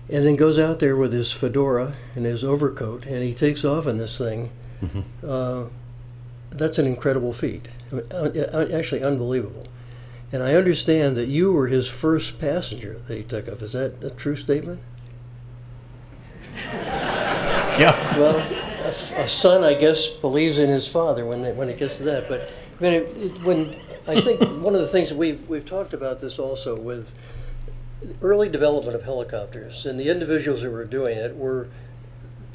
and then goes out there with his fedora and his overcoat and he takes off in this thing, that's an incredible feat. Actually unbelievable. And I understand that you were his first passenger that he took up. Is that a true statement? Yeah. Well, a son, I guess, believes in his father when it gets to that. But when I think one of the things that we've talked about this also with early development of helicopters, and the individuals that were doing it were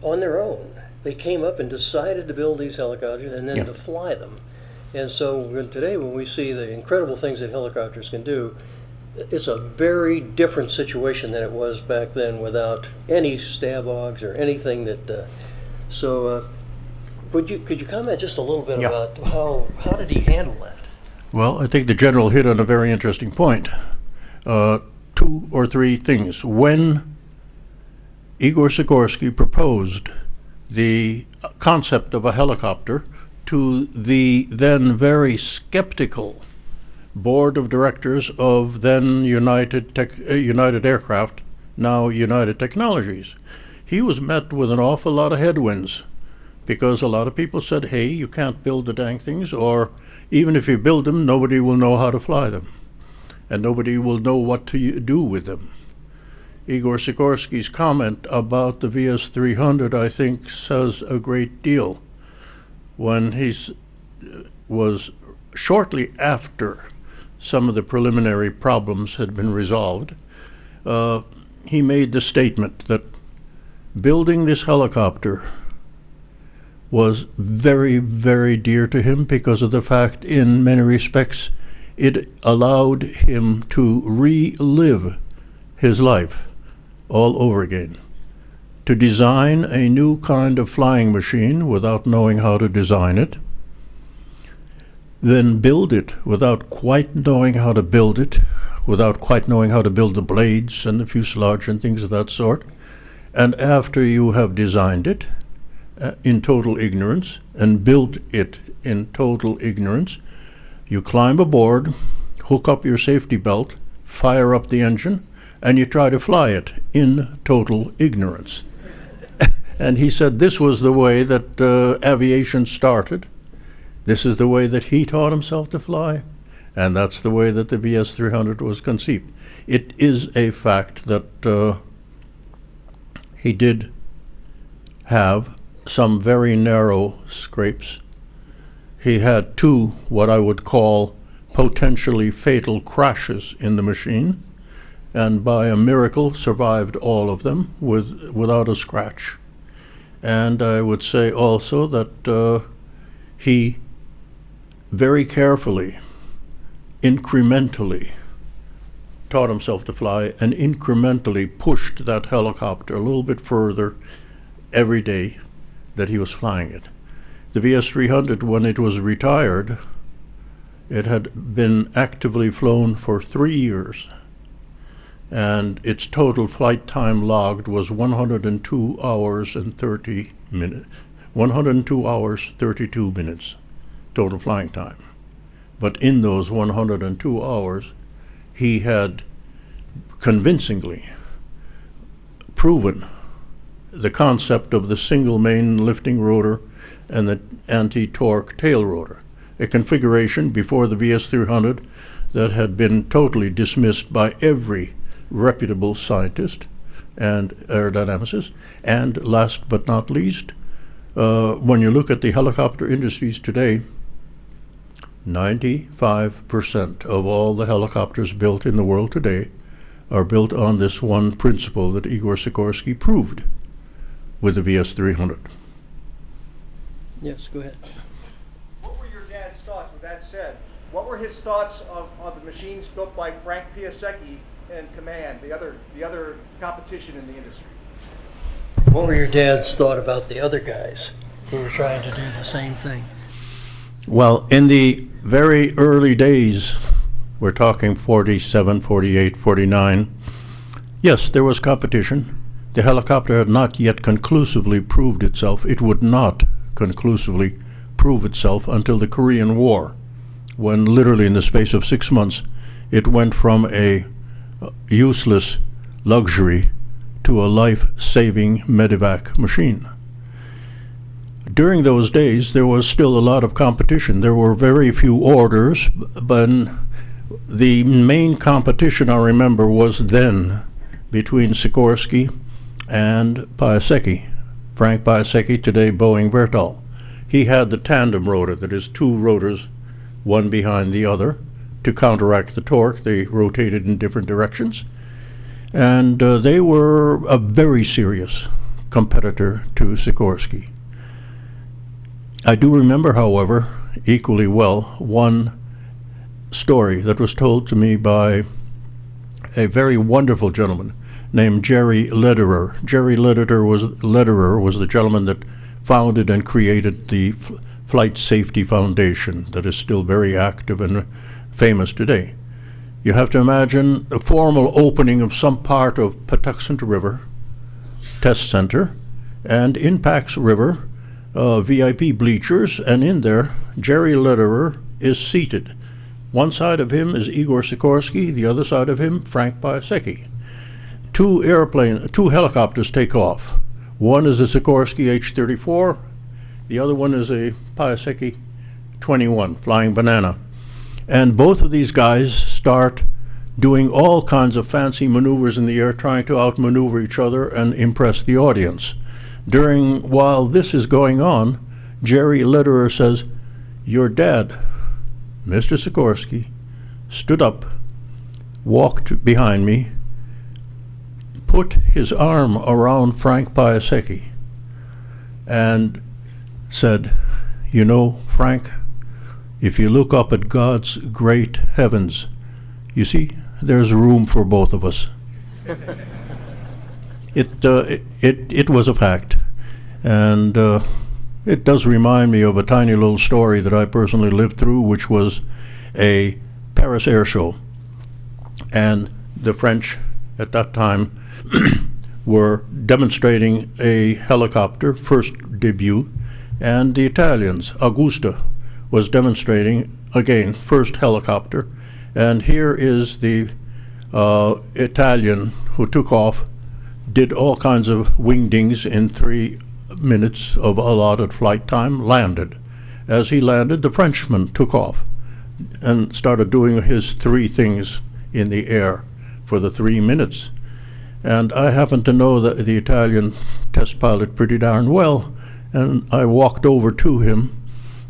on their own. They came up and decided to build these helicopters and then to fly them. And so today when we see the incredible things that helicopters can do, it's a very different situation than it was back then without any stab hogs or anything that. Could you comment just a little bit about how did he handle that? Well, I think the general hit on a very interesting point. 2 or 3 things. When Igor Sikorsky proposed the concept of a helicopter to the then very skeptical board of directors of then United Aircraft, now United Technologies, he was met with an awful lot of headwinds because a lot of people said, hey, you can't build the dang things, or even if you build them, nobody will know how to fly them, and nobody will know what to do with them. Igor Sikorsky's comment about the VS-300, I think, says a great deal. When he was shortly after some of the preliminary problems had been resolved, he made the statement that building this helicopter was very, very dear to him because of the fact, in many respects, it allowed him to relive his life all over again. To design a new kind of flying machine without knowing how to design it, then build it without quite knowing how to build it, without quite knowing how to build the blades and the fuselage and things of that sort. And after you have designed it in total ignorance and built it in total ignorance, you climb aboard, hook up your safety belt, fire up the engine, and you try to fly it in total ignorance. And he said this was the way that aviation started. This is the way that he taught himself to fly, and that's the way that the VS-300 was conceived. It is a fact that he did have some very narrow scrapes. He had 2 what I would call potentially fatal crashes in the machine, and by a miracle survived all of them without a scratch. And I would say also that he very carefully, incrementally taught himself to fly and incrementally pushed that helicopter a little bit further every day that he was flying it. The VS-300, when it was retired, it had been actively flown for 3 years. and its total flight time logged was 102 hours and 30 minutes. 102 hours, 32 minutes total flying time. But in those 102 hours, he had convincingly proven the concept of the single main lifting rotor and the anti-torque tail rotor, a configuration before the VS-300 that had been totally dismissed by every reputable scientist and aerodynamicist. And last but not least, when you look at the helicopter industries today, 95% of all the helicopters built in the world today are built on this one principle that Igor Sikorsky proved with the VS-300. Yes, go ahead. What were your dad's thoughts, with that said? What were his thoughts of the machines built by Frank Piasecki and Command, the other competition in the industry? What were your dad's thought about the other guys who were trying to do the same thing? Well, in the very early days, we're talking 47, 48, 49, yes, there was competition. The helicopter had not yet conclusively proved itself. It would not conclusively prove itself until the Korean War, when literally in the space of 6 months, it went from a useless luxury to a life-saving medevac machine. During those days, there was still a lot of competition. There were very few orders, but the main competition, I remember, was then between Sikorsky and Piasecki. Frank Piasecki, today Boeing Vertol. He had the tandem rotor, that is two rotors, one behind the other, to counteract the torque. They rotated in different directions. And they were a very serious competitor to Sikorsky. I do remember, however, equally well, one story that was told to me by a very wonderful gentleman named Jerry Lederer. Jerry Lederer was the gentleman that founded and created the Flight Safety Foundation that is still very active and famous today. You have to imagine the formal opening of some part of Patuxent River Test Center, and in Pax River, VIP bleachers, and in there, Jerry Lederer is seated. One side of him is Igor Sikorsky, the other side of him, Frank Piasecki. Two helicopters take off. One is a Sikorsky H-34, the other one is a Piasecki 21, Flying Banana. And both of these guys start doing all kinds of fancy maneuvers in the air, trying to outmaneuver each other and impress the audience. While this is going on, Jerry Lederer says, "Your dad, Mr. Sikorsky, stood up, walked behind me, put his arm around Frank Piasecki, and said, 'You know, Frank, if you look up at God's great heavens, you see, there's room for both of us.'" It was a fact, and it does remind me of a tiny little story that I personally lived through, which was a Paris air show, and the French at that time were demonstrating a helicopter, first debut, and the Italians, Augusta, was demonstrating, again, first helicopter, and here is the Italian who took off, did all kinds of wingdings in 3 minutes of allotted flight time, landed. As he landed, the Frenchman took off and started doing his 3 things in the air for the 3 minutes. And I happened to know that the Italian test pilot pretty darn well, and I walked over to him,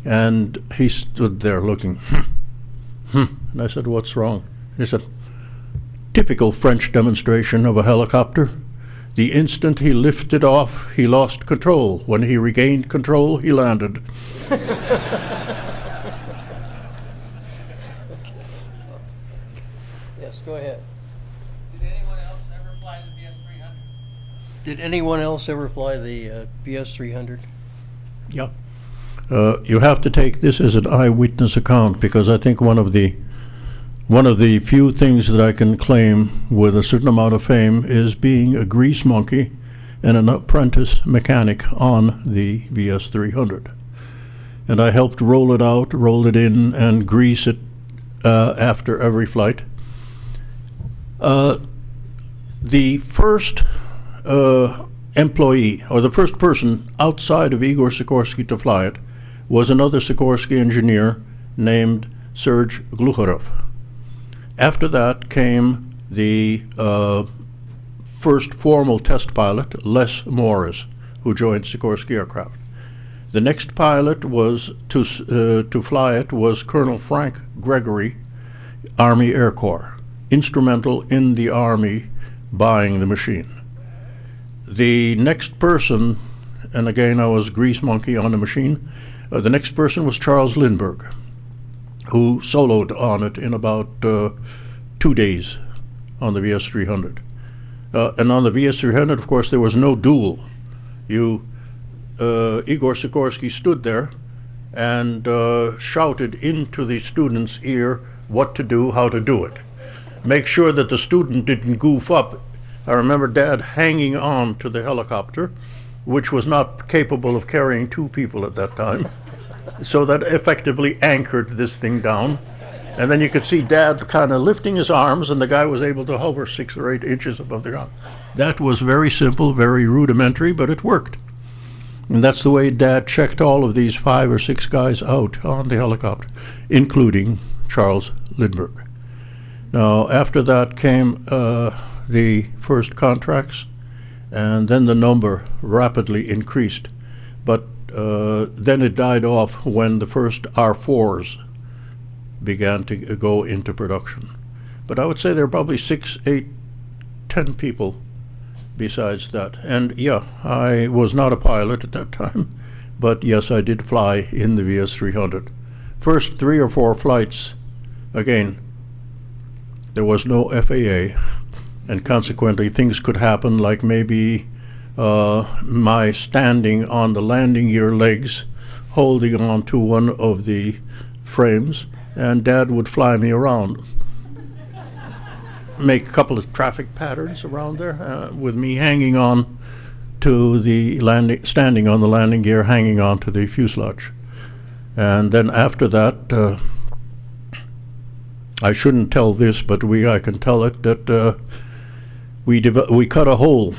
and he stood there looking, and I said, "What's wrong?" And he said, "Typical French demonstration of a helicopter. The instant he lifted off, he lost control. When he regained control, he landed." Yes, go ahead. Did anyone else ever fly the VS-300? Did anyone else ever fly the VS-300? Yeah. You have to take this as an eyewitness account, because I think one of the One of the few things that I can claim with a certain amount of fame is being a grease monkey and an apprentice mechanic on the VS-300. And I helped roll it out, roll it in, and grease it after every flight. The first employee, or the first person outside of Igor Sikorsky to fly it, was another Sikorsky engineer named Sergei Sikorsky. After that came the first formal test pilot, Les Morris, who joined Sikorsky Aircraft. The next pilot was to fly it was Colonel Frank Gregory, Army Air Corps, instrumental in the Army buying the machine. The next person, and again I was grease monkey on the machine, the next person was Charles Lindbergh, who soloed on it in about 2 days on the VS-300. And on the VS-300, of course, there was no duel. Igor Sikorsky stood there and shouted into the student's ear what to do, how to do it. Make sure that the student didn't goof up. I remember Dad hanging on to the helicopter, which was not capable of carrying 2 people at that time. So that effectively anchored this thing down. And then you could see Dad kind of lifting his arms, and the guy was able to hover 6 or 8 inches above the ground. That was very simple, very rudimentary, but it worked. And that's the way Dad checked all of these 5 or 6 guys out on the helicopter, including Charles Lindbergh. Now, after that came the first contracts, and then the number rapidly increased. But then it died off when the first R4s began to go into production. But I would say there are probably 6, 8, 10 people besides that. And yeah, I was not a pilot at that time, but yes, I did fly in the VS-300. First 3 or 4 flights, again, there was no FAA, and consequently things could happen, like maybe my standing on the landing gear legs, holding on to one of the frames, and Dad would fly me around. Make a couple of traffic patterns around there with me hanging on to the standing on the landing gear, hanging on to the fuselage. And then after that, I shouldn't tell this, but I can tell it, that we cut a hole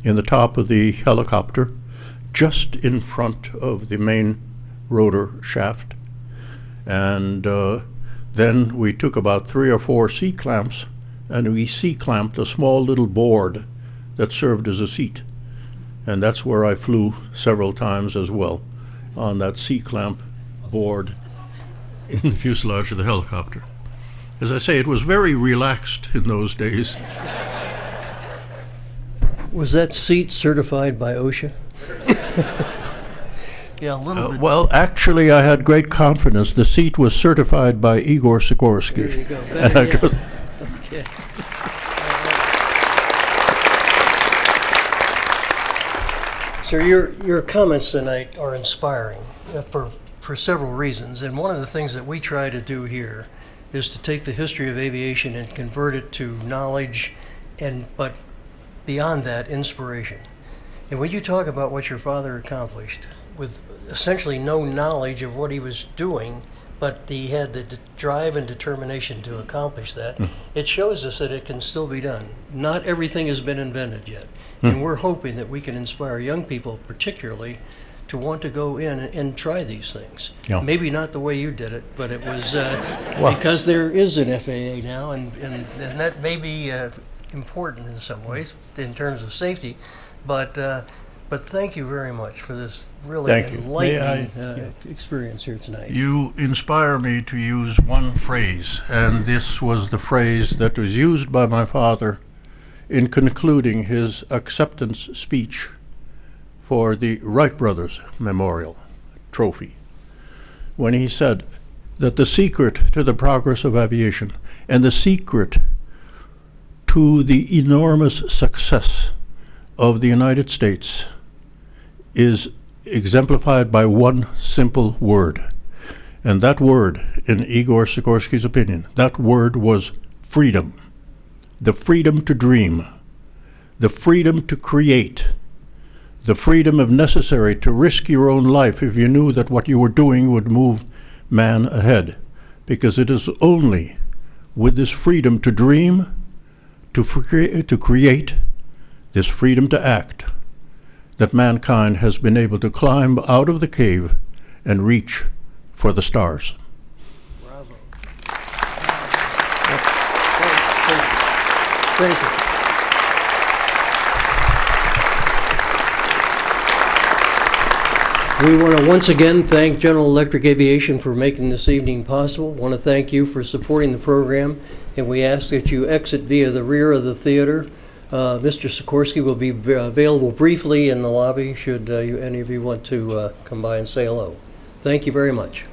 in the top of the helicopter just in front of the main rotor shaft. And then we took about 3 or 4 C-clamps, and we C-clamped a small little board that served as a seat. And that's where I flew several times as well, on that C-clamp board in the fuselage of the helicopter. As I say, it was very relaxed in those days. Was that seat certified by OSHA? Yeah, a little bit. Well, actually, I had great confidence. The seat was certified by Igor Sikorsky. There you go. And I just- Okay. Sir, your comments tonight are inspiring for several reasons, and one of the things that we try to do here is to take the history of aviation and convert it to knowledge, but beyond that, inspiration. And when you talk about what your father accomplished with essentially no knowledge of what he was doing, but he had the drive and determination to accomplish that, it shows us that it can still be done. Not everything has been invented yet. And we're hoping that we can inspire young people particularly to want to go in and try these things. Yeah. Maybe not the way you did it, but it was because there is an FAA now, and that may be important in some ways in terms of safety, but thank you very much for this really Thank you. enlightening experience here tonight. You inspire me to use one phrase, and this was the phrase that was used by my father in concluding his acceptance speech for the Wright Brothers Memorial Trophy, when he said that the secret to the progress of aviation and the secret to the enormous success of the United States is exemplified by one simple word, And that word, in Igor Sikorsky's opinion, that word was freedom. The freedom to dream, the freedom to create, the freedom, if necessary, to risk your own life if you knew that what you were doing would move man ahead. Because it is only with this freedom to dream, to create, this freedom to act, that mankind has been able to climb out of the cave and reach for the stars. Bravo. Thank you. We want to once again thank General Electric Aviation for making this evening possible. Want to thank you for supporting the program, and we ask that you exit via the rear of the theater. Mr. Sikorsky will be available briefly in the lobby should any of you want to come by and say hello. Thank you very much.